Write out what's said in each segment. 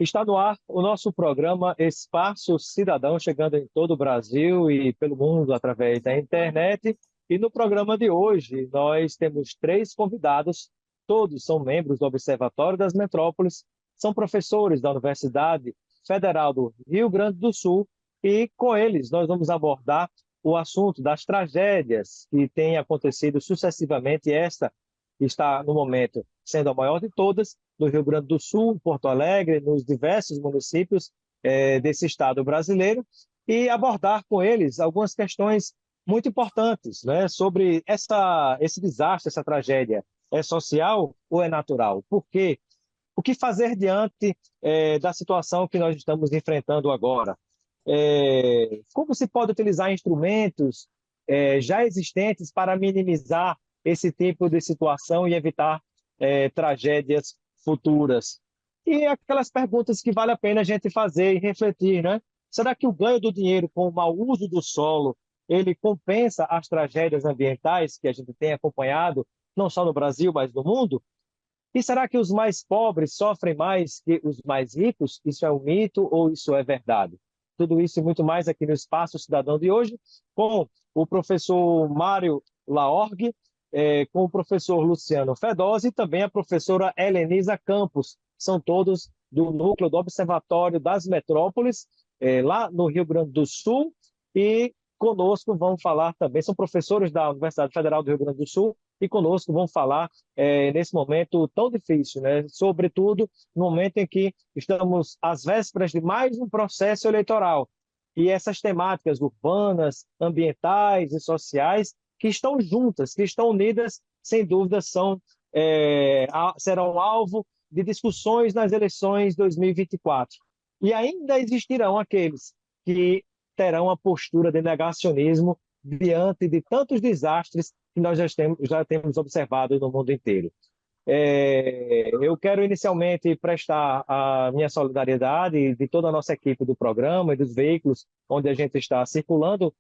Está no ar o nosso programa Espaço Cidadão, chegando em todo o Brasil e pelo mundo através da internet. E no programa de hoje, nós temos três convidados, todos são membros do Observatório das Metrópoles, são professores da Universidade Federal do Rio Grande do Sul, e com eles nós vamos abordar o assunto das tragédias que têm acontecido sucessivamente. Esta está, no momento, sendo a maior de todas, no Rio Grande do Sul, Porto Alegre, nos diversos municípios desse estado brasileiro, e abordar com eles algumas questões muito importantes, né, sobre esse desastre, essa tragédia. É social ou é natural? Por quê? O que fazer diante da situação que nós estamos enfrentando agora? Como se pode utilizar instrumentos já existentes para minimizar esse tipo de situação e evitar tragédias futuras? E aquelas perguntas que vale a pena a gente fazer e refletir, né? Será que o ganho do dinheiro com o mau uso do solo, ele compensa as tragédias ambientais que a gente tem acompanhado, não só no Brasil, mas no mundo? E será que os mais pobres sofrem mais que os mais ricos? Isso é um mito ou isso é verdade? Tudo isso e muito mais aqui no Espaço Cidadão de hoje, com o professor Mário Laorgue, com o professor Luciano Fedose e também a professora Helenisa Campos. São todos do núcleo do Observatório das Metrópoles, lá no Rio Grande do Sul, e conosco vão falar também, são professores da Universidade Federal do Rio Grande do Sul, e conosco vão falar nesse momento tão difícil, né? Sobretudo no momento em que estamos às vésperas de mais um processo eleitoral. E essas temáticas urbanas, ambientais e sociais que estão juntas, que estão unidas, sem dúvida, serão alvo de discussões nas eleições 2024. E ainda existirão aqueles que terão a postura de negacionismo diante de tantos desastres que nós já temos observado no mundo inteiro. Eu quero inicialmente prestar a minha solidariedade de toda a nossa equipe do programa e dos veículos onde a gente está circulando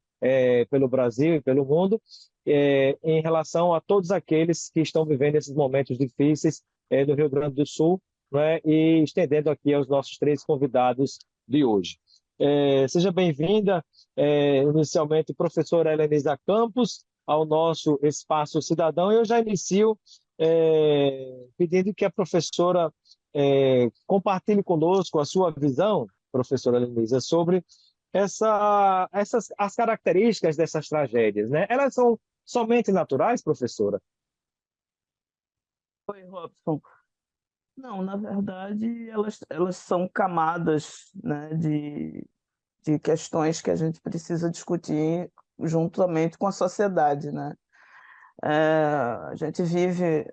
pelo Brasil e pelo mundo, em relação a todos aqueles que estão vivendo esses momentos difíceis no Rio Grande do Sul, né, e estendendo aqui aos nossos três convidados de hoje. Seja bem-vinda, inicialmente, professora Helenisa Campos, ao nosso Espaço Cidadão. Eu já inicio pedindo que a professora compartilhe conosco a sua visão, professora Helenisa, sobre as características dessas tragédias, né? Elas são somente naturais, professora? Oi, Robson. Não, na verdade, elas são camadas, né, de questões que a gente precisa discutir juntamente com a sociedade, né? É, a gente vive,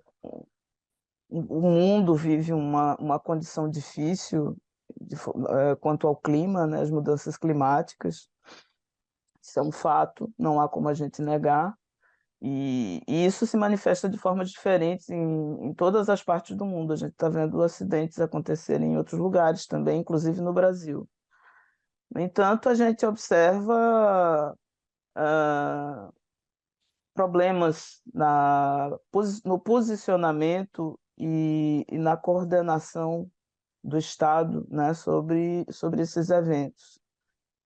o mundo vive uma condição difícil quanto ao clima, né, as mudanças climáticas. Isso é um fato, não há como a gente negar. E isso se manifesta de formas diferentes em todas as partes do mundo. A gente está vendo acidentes acontecerem em outros lugares também, inclusive no Brasil. No entanto, a gente observa problemas no posicionamento e na coordenação do Estado, né, sobre esses eventos.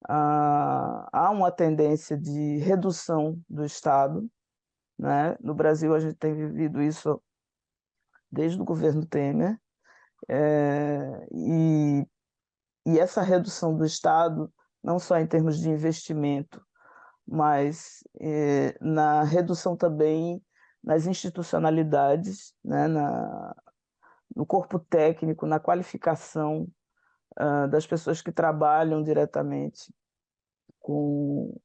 Há uma tendência de redução do Estado, né? No Brasil, a gente tem vivido isso desde o governo Temer, e essa redução do Estado, não só em termos de investimento, mas na redução também nas institucionalidades, né? No corpo técnico, na qualificação das pessoas que trabalham diretamente com,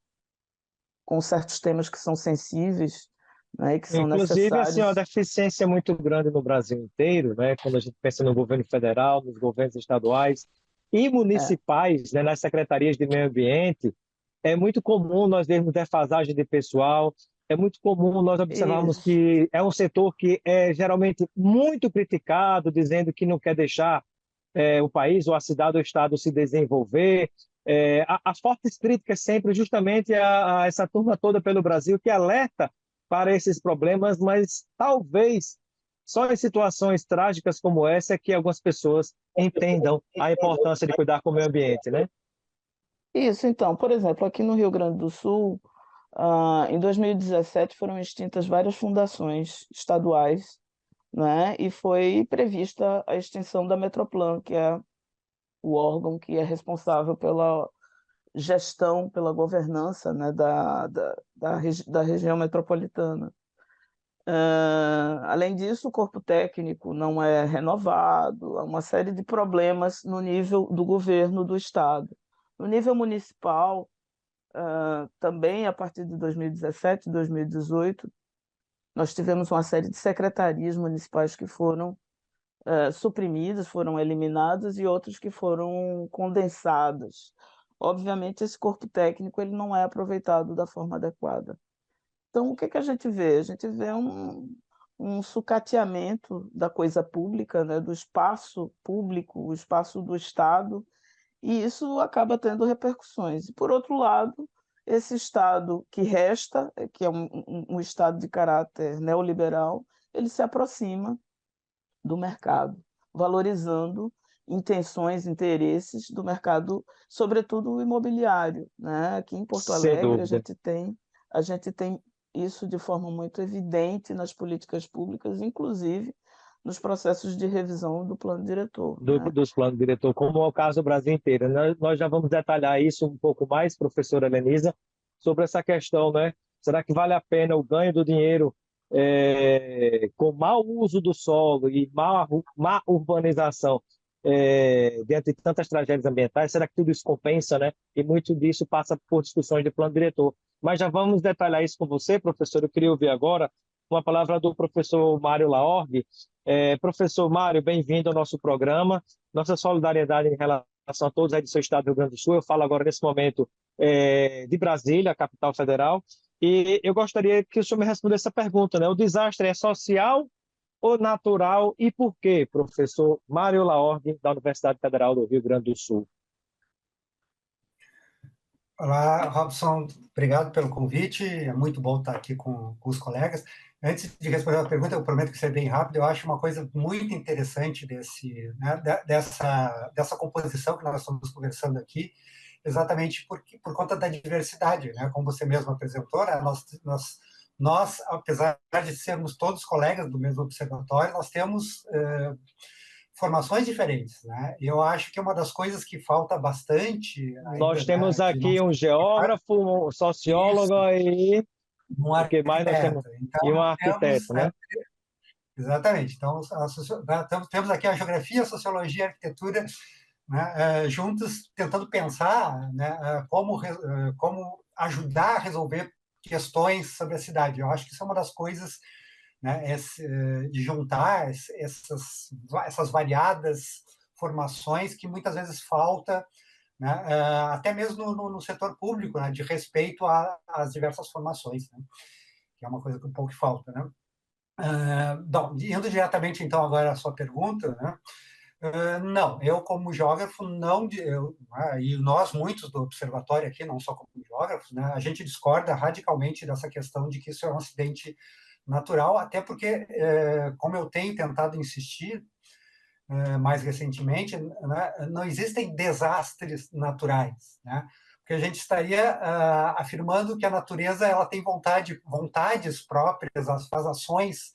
com certos temas que são sensíveis, né, e que são Inclusive, assim, uma necessários. deficiência muito grande no Brasil inteiro, né? Quando a gente pensa no governo federal, nos governos estaduais e É, municipais, né? Nas secretarias de meio ambiente, é muito comum nós vermos defasagem de pessoal, é muito comum nós observarmos isso, que é um setor que é geralmente muito criticado, dizendo que não quer deixar o país ou a cidade ou o estado se desenvolver. As fortes críticas sempre justamente a essa turma toda pelo Brasil que alerta para esses problemas, mas talvez Só em situações trágicas como essa é que algumas pessoas entendam a importância de cuidar com o meio ambiente, né? Isso, então, por exemplo, aqui no Rio Grande do Sul, em 2017 foram extintas várias fundações estaduais, né? E foi prevista a extinção da Metroplan, que é o órgão que é responsável pela gestão, pela governança, né, da região metropolitana. Além disso, o corpo técnico não é renovado, há uma série de problemas no nível do governo do estado. No nível municipal, também a partir de 2017, 2018, nós tivemos uma série de secretarias municipais que foram suprimidas, foram eliminadas e outras que foram condensadas. Obviamente, esse corpo técnico ele não é aproveitado da forma adequada. Então, o que que a gente vê? A gente vê um sucateamento da coisa pública, né, do espaço público, o espaço do Estado, e isso acaba tendo repercussões. E, por outro lado, esse Estado que resta, que é um Estado de caráter neoliberal, ele se aproxima do mercado, valorizando intenções, interesses do mercado, sobretudo o imobiliário, né? Aqui em Porto Sem Alegre dúvida. a gente tem isso de forma muito evidente nas políticas públicas, inclusive nos processos de revisão do plano diretor, né? Dos planos diretor, como é o caso do Brasil inteiro. Nós já vamos detalhar isso um pouco mais, professora Lenisa, sobre essa questão, né? Será que vale a pena o ganho do dinheiro com mau uso do solo e má urbanização diante de tantas tragédias ambientais? Será que tudo isso compensa, né? E muito disso passa por discussões de plano diretor. Mas já vamos detalhar isso com você, professor. Eu queria ouvir agora uma palavra do professor Mário Laorgue. Professor Mário, bem-vindo ao nosso programa. Nossa solidariedade em relação a todos aí do seu estado do Rio Grande do Sul. Eu falo agora, nesse momento, de Brasília, a capital federal. E eu gostaria que o senhor me respondesse essa pergunta, né? O desastre é social ou natural e por quê, professor Mário Laorgue, da Universidade Federal do Rio Grande do Sul? Olá, Robson, obrigado pelo convite, é muito bom estar aqui com os colegas. Antes de responder a pergunta, eu prometo que será bem rápido, eu acho uma coisa muito interessante né, dessa composição que nós estamos conversando aqui, exatamente por conta da diversidade, né? Como você mesmo apresentou, né? Nós, apesar de sermos todos colegas do mesmo observatório, nós temos formações diferentes, né? E eu acho que uma das coisas que falta bastante Nós ainda, temos né, que não aqui um geógrafo, um isso, sociólogo e um o que mais nós temos? arquiteto. Então, E um temos, arquiteto, né? exatamente, então, temos aqui a geografia, a sociologia e a arquitetura, né, juntos, tentando pensar, né, como ajudar a resolver questões sobre a cidade. Eu acho que isso é uma das coisas, né, de juntar essas variadas formações que muitas vezes falta, né, até mesmo no setor público, né, de respeito às diversas formações, né, que é uma coisa que um pouco falta, né? Bom, indo diretamente então agora à sua pergunta, né? Não, eu como geógrafo não, e nós muitos do observatório aqui, não só como geógrafos, né, a gente discorda radicalmente dessa questão de que isso é um acidente natural, até porque, como eu tenho tentado insistir mais recentemente, né, não existem desastres naturais, né? Porque a gente estaria afirmando que a natureza ela tem vontades próprias, faz ações,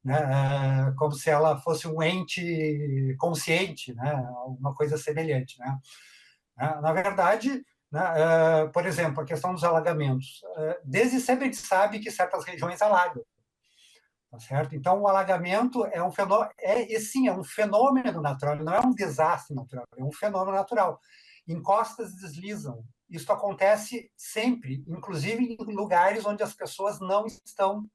né, como se ela fosse um ente consciente, né, alguma coisa semelhante, né? Na verdade, né, por exemplo, a questão dos alagamentos. Desde sempre a gente sabe que certas regiões alagam, tá certo? Então, o alagamento é um fenômeno, sim, é um fenômeno natural, não é um desastre natural, é um fenômeno natural. Encostas deslizam. Isso acontece sempre, inclusive em lugares onde as pessoas não estão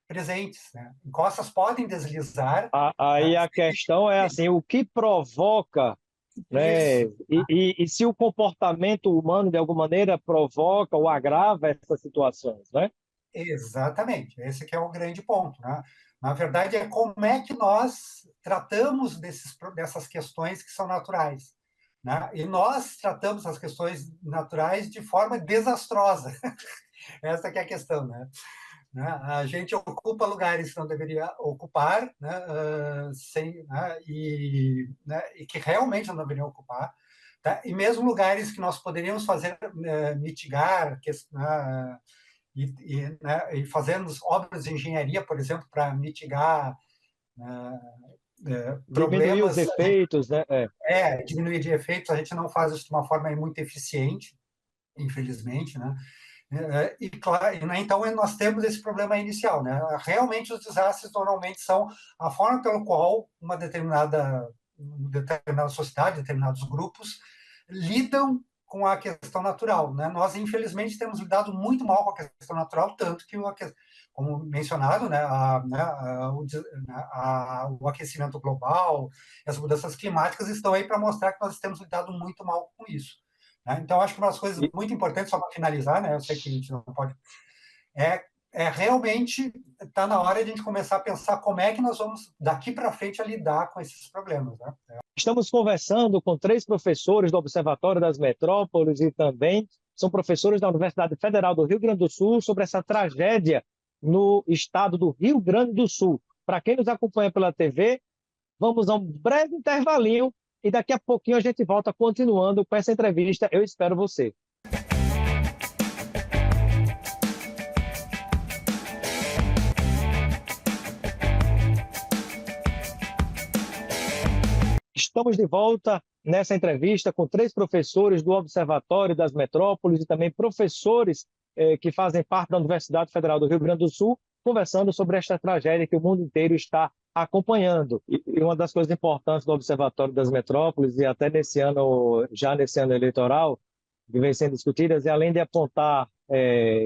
presentes, né? Encostas podem deslizar. Aí a questão é assim, o que provoca, né? Isso, E se o comportamento humano, de alguma maneira, provoca ou agrava essas situações, né? exatamente. Esse que é o grande ponto, né? Na verdade, é como é que nós tratamos dessas questões que são naturais, né? E nós tratamos as questões naturais de forma desastrosa. Essa que é a questão, né? né? A gente ocupa lugares que não deveria ocupar, né? Sem, né? E que realmente não deveriam ocupar, tá? E mesmo lugares que nós poderíamos fazer, mitigar, né? Né? E fazendo obras de engenharia, por exemplo, para mitigar, né? Diminuir os Problemas, efeitos, né? diminuir de efeitos, a gente não faz isso de uma forma muito eficiente, infelizmente, né? Claro, né, então nós temos esse problema inicial, né? Realmente os desastres normalmente são a forma pelo qual uma determinada sociedade, determinados grupos lidam com a questão natural, né? Nós infelizmente temos lidado muito mal com a questão natural, tanto que como mencionado, né, o aquecimento global, as mudanças climáticas estão aí para mostrar que nós temos lidado muito mal com isso. Né? Então, acho que uma das coisas E, muito importantes, só para finalizar, né, eu sei que a gente não pode, realmente está na hora de a gente começar a pensar como é que nós vamos, daqui para frente, a lidar com esses problemas. Né? estamos conversando com 3 professores do Observatório das Metrópoles e também são professores da Universidade Federal do Rio Grande do Sul sobre essa tragédia no estado do Rio Grande do Sul. Para quem nos acompanha pela TV, vamos a um breve intervalinho e daqui a pouquinho a gente volta continuando com essa entrevista. Eu espero você. Estamos de volta nessa entrevista com 3 professores do Observatório das Metrópoles e também professores que fazem parte da Universidade Federal do Rio Grande do Sul, conversando sobre esta tragédia que o mundo inteiro está acompanhando. E uma das coisas importantes do Observatório das Metrópoles, e até nesse ano, já nesse ano eleitoral, que vem sendo discutidas, é além de apontar,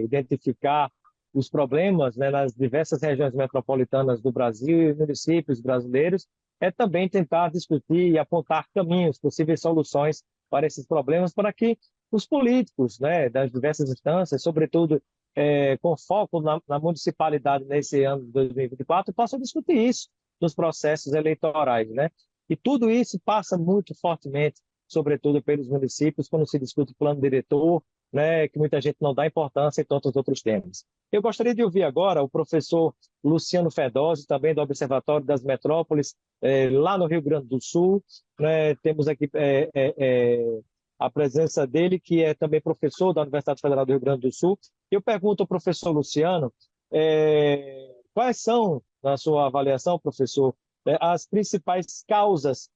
identificar os problemas, né, nas diversas regiões metropolitanas do Brasil e municípios brasileiros, é também tentar discutir e apontar caminhos, possíveis soluções para esses problemas, para que os políticos, né, das diversas instâncias, sobretudo com foco na municipalidade nesse ano de 2024, possam discutir isso nos processos eleitorais, né? E tudo isso passa muito fortemente, sobretudo pelos municípios, quando se discute plano diretor, né, que muita gente não dá importância e tantos outros temas. Eu gostaria de ouvir agora o professor Luciano Fedosio, também do Observatório das Metrópoles, lá no Rio Grande do Sul. Né? Temos aqui a presença dele, que é também professor da Universidade Federal do Rio Grande do Sul. Eu pergunto ao professor Luciano, quais são, na sua avaliação, professor, as principais causas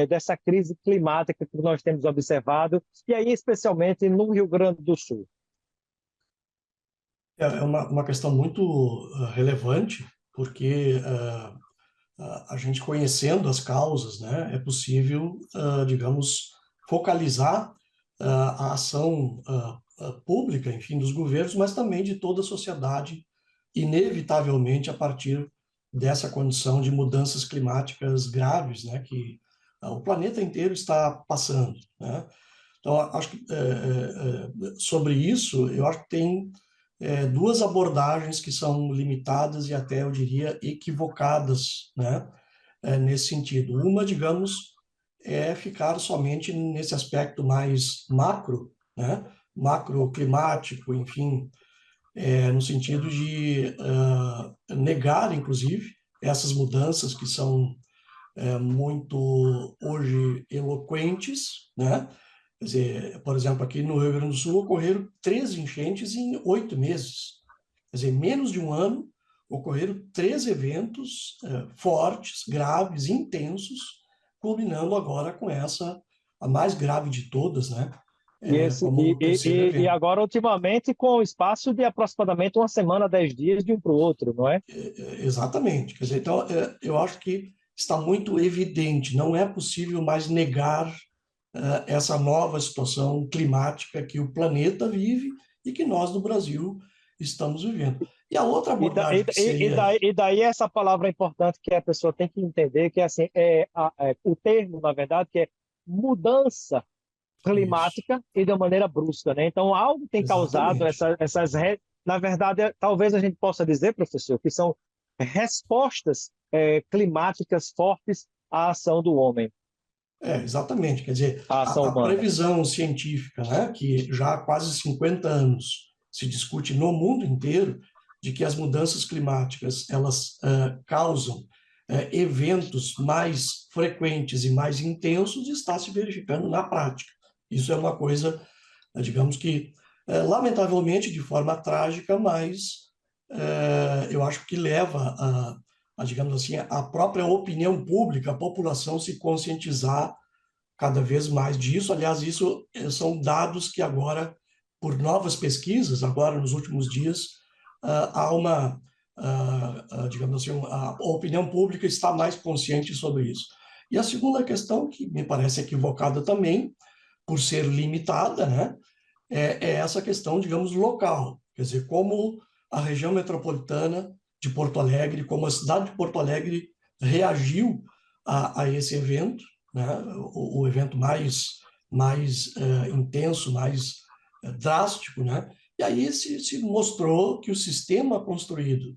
dessa crise climática que nós temos observado, e aí especialmente no Rio Grande do Sul? É uma questão muito relevante, porque a gente conhecendo as causas, né, é possível, digamos, focalizar a ação pública, enfim, dos governos, mas também de toda a sociedade, inevitavelmente a partir dessa condição de mudanças climáticas graves, né, que o planeta inteiro está passando, né? Então, acho que sobre isso, eu acho que tem duas abordagens que são limitadas e até, eu diria, equivocadas, né, nesse sentido. Uma, digamos, é ficar somente nesse aspecto mais macro, né, macroclimático, enfim, no sentido de negar, inclusive, essas mudanças que são muito, hoje, eloquentes, né? Quer dizer, por exemplo, aqui no Rio Grande do Sul ocorreram 3 enchentes em 8 meses. Quer dizer, em menos de um ano, ocorreram 3 eventos fortes, graves, intensos, culminando agora com essa, a mais grave de todas, né? Como o terceiro E evento. agora, ultimamente, com o espaço de aproximadamente uma semana, 10 dias de um para o outro, não é? Exatamente. Quer dizer, então, eu acho que está muito evidente, não é possível mais negar essa nova situação climática que o planeta vive e que nós, no Brasil, estamos vivendo. E a outra abordagem que seria... E daí essa palavra importante que a pessoa tem que entender, que assim, o termo, na verdade, que é mudança Isso, climática e de maneira brusca, né? Então, algo tem causado exatamente. na verdade, talvez a gente possa dizer, professor, que são respostas climáticas fortes à ação do homem, Exatamente. Quer dizer, à ação a humana. previsão científica, né, que já há quase 50 anos se discute no mundo inteiro, de que as mudanças climáticas elas causam eventos mais frequentes e mais intensos está se verificando na prática. Isso é uma coisa, digamos que, lamentavelmente, de forma trágica, mas eu acho que leva digamos assim, a própria opinião pública, a população se conscientizar cada vez mais disso. Aliás, isso são dados que agora, por novas pesquisas, agora nos últimos dias, há uma, digamos assim, a opinião pública está mais consciente sobre isso. E a segunda questão, que me parece equivocada também, por ser limitada, né, é essa questão, digamos, local. Quer dizer, como a região metropolitana de Porto Alegre, como a cidade de Porto Alegre reagiu a esse evento, né, o evento mais intenso, mais drástico, né? E aí se mostrou que o sistema construído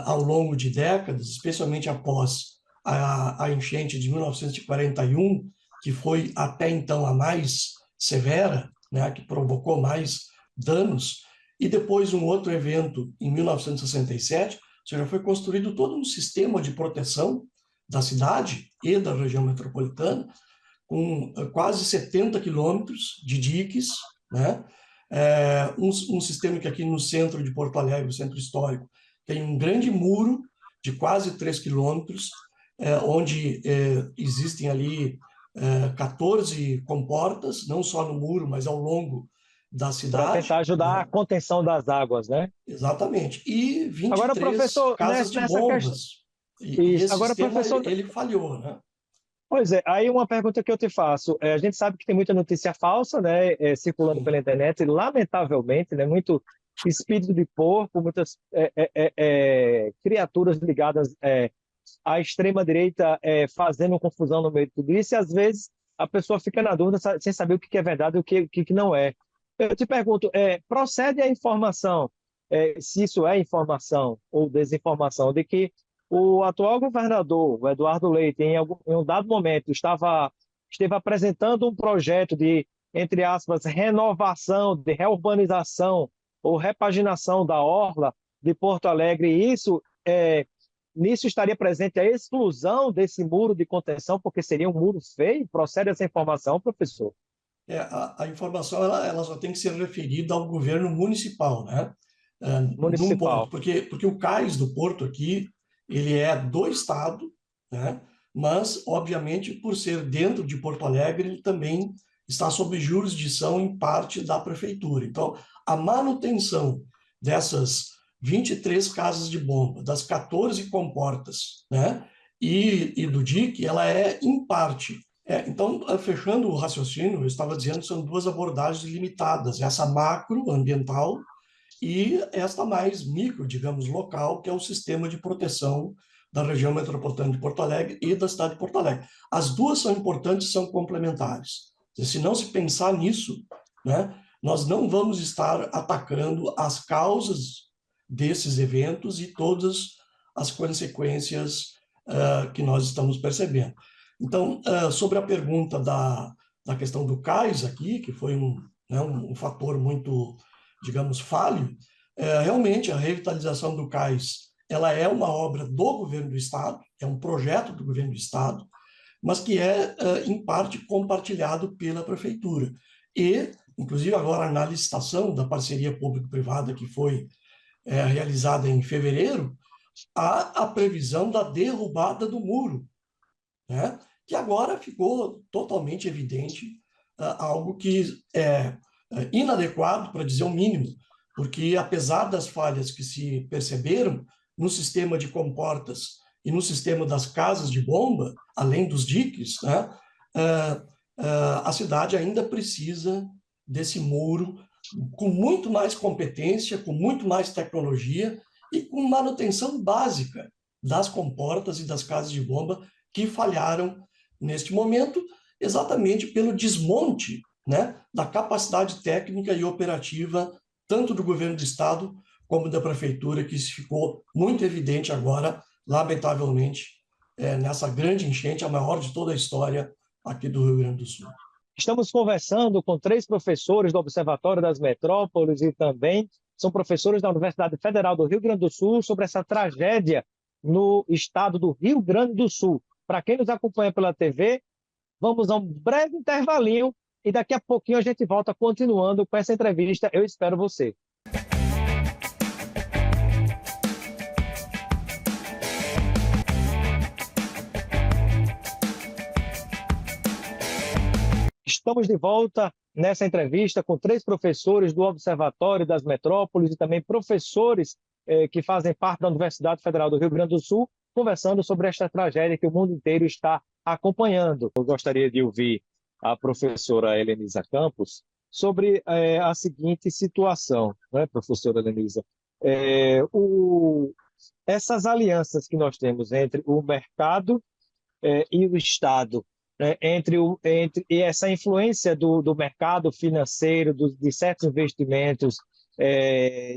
ao longo de décadas, especialmente após a enchente de 1941, que foi até então a mais severa, né, que provocou mais danos, e depois um outro evento em 1967, ou seja, foi construído todo um sistema de proteção da cidade e da região metropolitana, com quase 70 quilômetros de diques, né? Um sistema que aqui no centro de Porto Alegre, o centro histórico, tem um grande muro de quase 3 quilômetros, onde existem ali 14 comportas, não só no muro, mas ao longo da Para cidade. tentar ajudar a contenção das águas, né? Exatamente. E Agora, 23 professor, casas de nessa questão. bombas. E esse Agora, sistema, professor, ele falhou, né? pois é, aí uma pergunta que eu te faço. A gente sabe que tem muita notícia falsa, né, circulando Sim. pela internet, e, lamentavelmente, né, muito espírito de porco, muitas criaturas ligadas à extrema-direita fazendo confusão no meio de tudo isso, e às vezes a pessoa fica na dúvida sem saber o que é verdade e o que não é. Eu te pergunto, procede a informação, se isso é informação ou desinformação, de que o atual governador, o Eduardo Leite, em um dado momento, esteve apresentando um projeto de, entre aspas, renovação, de reurbanização ou repaginação da orla de Porto Alegre. E nisso estaria presente a exclusão desse muro de contenção, porque seria um muro feio? Procede essa informação, professor? A informação ela só tem que ser referida ao governo municipal, né? Num ponto, Municipal. porque o cais do Porto aqui, ele é do Estado, né? Mas, obviamente, por ser dentro de Porto Alegre, ele também está sob jurisdição, em parte, da prefeitura. Então, a manutenção dessas 23 casas de bomba, das 14 comportas, né? E do dique, ela é, em parte. Então, fechando o raciocínio, eu estava dizendo que são duas abordagens limitadas, essa macro, ambiental, e esta mais micro, digamos, local, que é o sistema de proteção da região metropolitana de Porto Alegre e da cidade de Porto Alegre. As duas são importantes, são complementares. Se não se pensar nisso, né, nós não vamos estar atacando as causas desses eventos e todas as consequências que nós estamos percebendo. Então, sobre a pergunta da questão do cais aqui, que foi um fator muito, digamos, falho, realmente a revitalização do cais ela é uma obra do governo do Estado, é um projeto do governo do Estado, mas que em parte, compartilhado pela prefeitura. E, inclusive, agora na licitação da parceria público-privada que foi realizada em fevereiro, há a previsão da derrubada do muro, né? Que agora ficou totalmente evidente algo que é inadequado, para dizer o mínimo, porque apesar das falhas que se perceberam no sistema de comportas e no sistema das casas de bomba, além dos diques, né, a cidade ainda precisa desse muro com muito mais competência, com muito mais tecnologia e com manutenção básica das comportas e das casas de bomba que falharam neste momento, exatamente pelo desmonte, né, da capacidade técnica e operativa tanto do governo do Estado como da prefeitura, que isso ficou muito evidente agora, lamentavelmente, nessa grande enchente, a maior de toda a história aqui do Rio Grande do Sul. Estamos conversando com 3 professores do Observatório das Metrópoles e também são professores da Universidade Federal do Rio Grande do Sul sobre essa tragédia no estado do Rio Grande do Sul. Para quem nos acompanha pela TV, vamos a um breve intervalinho e daqui a pouquinho a gente volta continuando com essa entrevista. Eu espero você. Estamos de volta nessa entrevista com 3 professores do Observatório das Metrópoles e também professores que fazem parte da Universidade Federal do Rio Grande do Sul, conversando sobre esta tragédia que o mundo inteiro está acompanhando. Eu gostaria de ouvir a professora Helenisa Campos sobre a seguinte situação, né, professora Helenisa? Essas alianças que nós temos entre o mercado e o Estado, né, e essa influência do mercado financeiro, de certos investimentos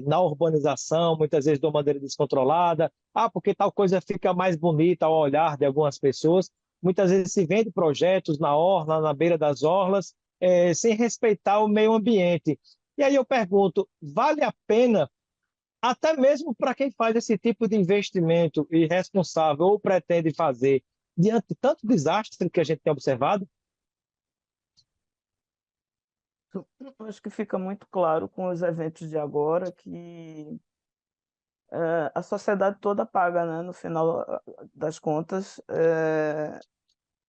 na urbanização, muitas vezes de uma maneira descontrolada, porque tal coisa fica mais bonita ao olhar de algumas pessoas, muitas vezes se vende projetos na orla, na beira das orlas, sem respeitar o meio ambiente. E aí eu pergunto, vale a pena, até mesmo para quem faz esse tipo de investimento irresponsável ou pretende fazer, diante de tanto desastre que a gente tem observado? Eu acho que fica muito claro com os eventos de agora que a sociedade toda paga, né, no final das contas,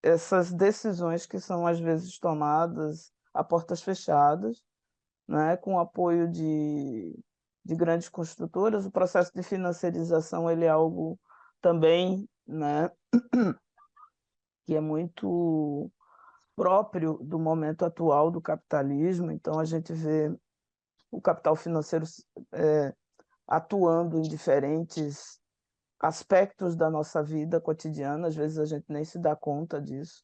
essas decisões que são às vezes tomadas a portas fechadas, né, com o apoio de grandes construtoras. O processo de financiarização ele é algo também, né, que é muito próprio do momento atual do capitalismo. Então, a gente vê o capital financeiro atuando em diferentes aspectos da nossa vida cotidiana, às vezes a gente nem se dá conta disso.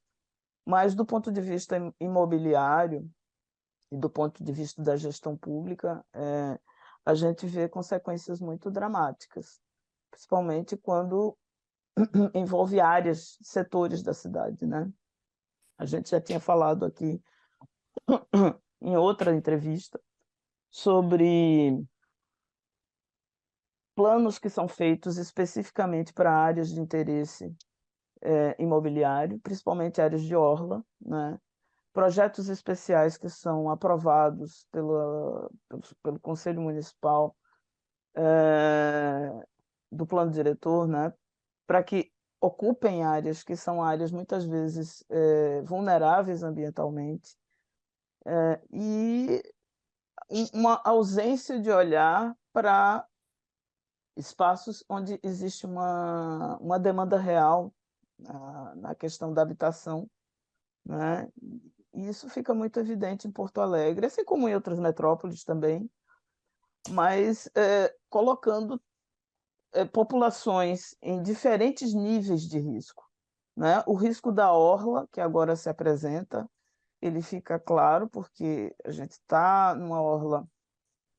Mas, do ponto de vista imobiliário e do ponto de vista da gestão pública, a gente vê consequências muito dramáticas, principalmente quando envolve áreas, setores da cidade, né? A gente já tinha falado aqui em outra entrevista sobre planos que são feitos especificamente para áreas de interesse imobiliário, principalmente áreas de orla, né? Projetos especiais que são aprovados pelo Conselho Municipal do plano diretor, né? Para que ocupem áreas que são áreas muitas vezes vulneráveis ambientalmente, e uma ausência de olhar para espaços onde existe uma demanda real na questão da habitação, né? E isso fica muito evidente em Porto Alegre, assim como em outras metrópoles também, mas colocando populações em diferentes níveis de risco, né? O risco da orla, que agora se apresenta, ele fica claro porque a gente está numa orla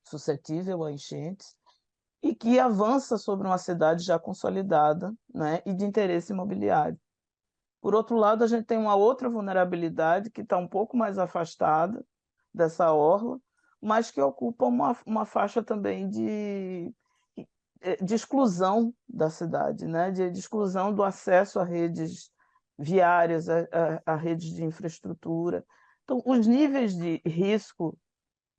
suscetível a enchentes e que avança sobre uma cidade já consolidada, né, e de interesse imobiliário. Por outro lado, a gente tem uma outra vulnerabilidade que está um pouco mais afastada dessa orla, mas que ocupa uma faixa também de exclusão da cidade, né? De exclusão do acesso a redes viárias, a redes de infraestrutura. Então, os níveis de risco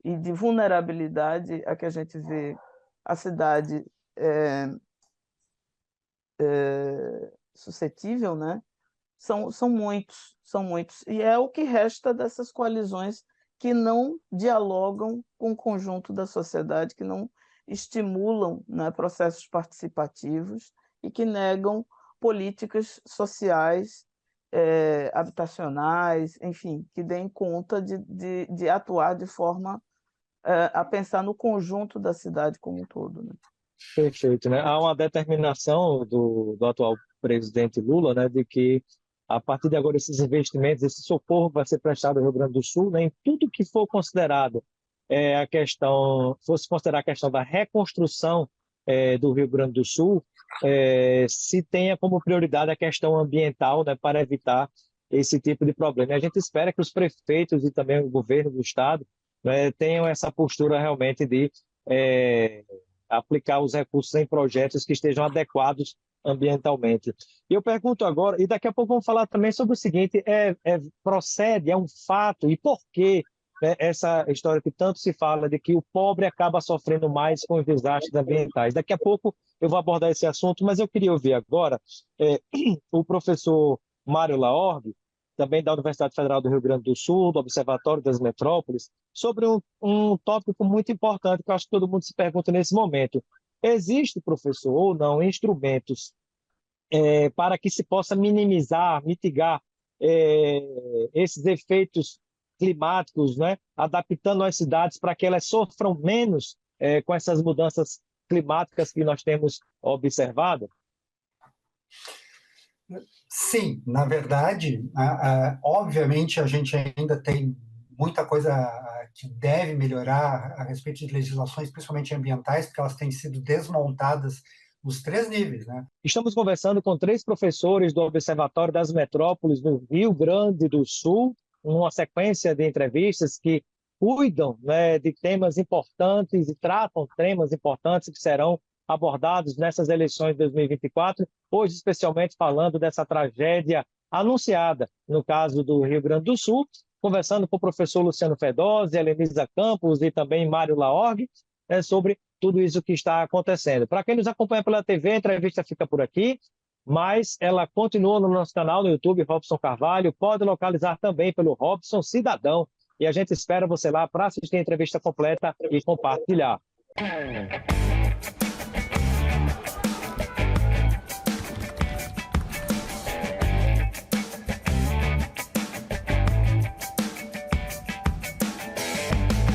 e de vulnerabilidade a que a gente vê a cidade suscetível, né? São muitos, são muitos. E é o que resta dessas coalizões que não dialogam com o conjunto da sociedade, que não estimulam, né, processos participativos e que negam políticas sociais, habitacionais, enfim, que deem conta de atuar de forma a pensar no conjunto da cidade como um todo, né? Perfeito, né? Há uma determinação do atual presidente Lula, né, de que a partir de agora esses investimentos, esse socorro vai ser prestado ao Rio Grande do Sul, né, em tudo que for considerado a questão, fosse considerar a questão da reconstrução do Rio Grande do Sul, se tenha como prioridade a questão ambiental, né, para evitar esse tipo de problema. E a gente espera que os prefeitos e também o governo do estado, né, tenham essa postura realmente de aplicar os recursos em projetos que estejam adequados ambientalmente. E eu pergunto agora, e daqui a pouco vamos falar também sobre o seguinte, procede, é um fato, e por quê, né, essa história que tanto se fala de que o pobre acaba sofrendo mais com os desastres ambientais. Daqui a pouco eu vou abordar esse assunto, mas eu queria ouvir agora o professor Mário Laorgue, também da Universidade Federal do Rio Grande do Sul, do Observatório das Metrópoles, sobre um tópico muito importante que eu acho que todo mundo se pergunta nesse momento. Existe, professor, ou não, instrumentos para que se possa minimizar, mitigar esses efeitos climáticos, né? Adaptando as cidades para que elas sofram menos com essas mudanças climáticas que nós temos observado? Sim, na verdade, obviamente a gente ainda tem muita coisa que deve melhorar a respeito de legislações, principalmente ambientais, porque elas têm sido desmontadas nos 3 níveis, né? Estamos conversando com 3 professores do Observatório das Metrópoles do Rio Grande do Sul, uma sequência de entrevistas que cuidam, né, de temas importantes e tratam temas importantes que serão abordados nessas eleições de 2024, hoje especialmente falando dessa tragédia anunciada, no caso do Rio Grande do Sul, conversando com o professor Luciano Fedose, Helenisa Campos e também Mário Laorgue, sobre tudo isso que está acontecendo. Para quem nos acompanha pela TV, a entrevista fica por aqui, mas ela continua no nosso canal no YouTube, Robson Carvalho, pode localizar também pelo Robson Cidadão, e a gente espera você lá para assistir a entrevista completa e compartilhar.